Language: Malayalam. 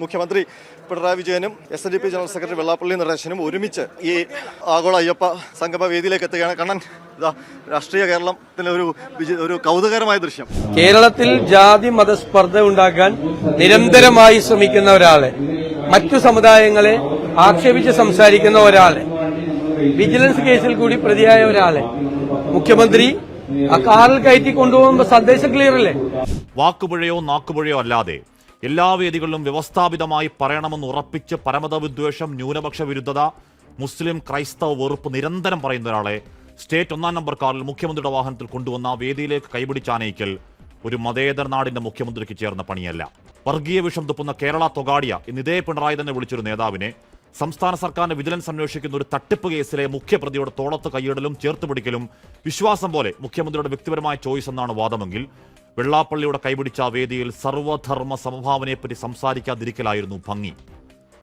മുഖ്യമന്ത്രി പിണറായി വിജയനും SNDP ജനറൽ സെക്രട്ടറി വെള്ളാപ്പള്ളി നടേശനും ഒരുമിച്ച് ഈ ആഗോള അയ്യപ്പ സംഗമ വേദിയിലേക്ക് എത്തുകയാണ്. കണ്ണൻ, ഇതാ രാഷ്ട്രീയ കേരളത്തിലെ ഒരു കൗതുകരമായ ദൃശ്യം. കേരളത്തിൽ ജാതി മതസ്പർദ്ധ ഉണ്ടാക്കാൻ നിരന്തരമായി ശ്രമിക്കുന്ന ഒരാളെ, മറ്റു സമുദായങ്ങളെ ആക്ഷേപിച്ച് സംസാരിക്കുന്ന ഒരാളെ, വിജിലൻസ് കേസിൽ കൂടി പ്രതിയായ ഒരാളെ മുഖ്യമന്ത്രി ആ കാറിൽ കയറ്റി കൊണ്ടുപോകുമ്പോൾ സന്ദേശം ക്ലിയർ അല്ലേ? വാക്കുപുഴയോ നാക്കുപുഴയോ അല്ലാതെ എല്ലാ വേദികളിലും വ്യവസ്ഥാപിതമായി പറയണമെന്ന് ഉറപ്പിച്ച് പരമത വിദ്വേഷം, ന്യൂനപക്ഷ വിരുദ്ധത, മുസ്ലിം ക്രൈസ്തവ വെറുപ്പ് നിരന്തരം പറയുന്ന ഒരാളെ സ്റ്റേറ്റ് 1-ാം നമ്പർ കാറിൽ മുഖ്യമന്ത്രിയുടെ വാഹനത്തിൽ കൊണ്ടുവന്ന വേദിയിലേക്ക് കൈപിടിച്ചാനയിക്കൽ ഒരു മതേതര നാടിന്റെ മുഖ്യമന്ത്രിക്ക് ചേർന്ന പണിയല്ല. വർഗീയ വിഷം തുപ്പുന്ന കേരള തൊഗാഡിയ ഇന്നിതേ പിണറായി തന്നെ വിളിച്ചൊരു നേതാവിനെ സംസ്ഥാന സർക്കാരിന്റെ വിജിലൻസ് അന്വേഷിക്കുന്ന ഒരു തട്ടിപ്പ് കേസിലെ മുഖ്യപ്രതിയുടെ തോളത്ത് കൈയിടലും ചേർത്തുപിടിക്കലും വിശ്വാസം പോലെ മുഖ്യമന്ത്രിയുടെ വ്യക്തിപരമായ ചോയ്സ് എന്നാണ് വാദമെങ്കിൽ വെള്ളാപ്പള്ളിയുടെ കൈപിടിച്ച വേദിയിൽ സർവ്വധർമ്മ സമഭാവനയെപ്പറ്റി സംസാരിക്കാതിരിക്കലായിരുന്നു ഭംഗി.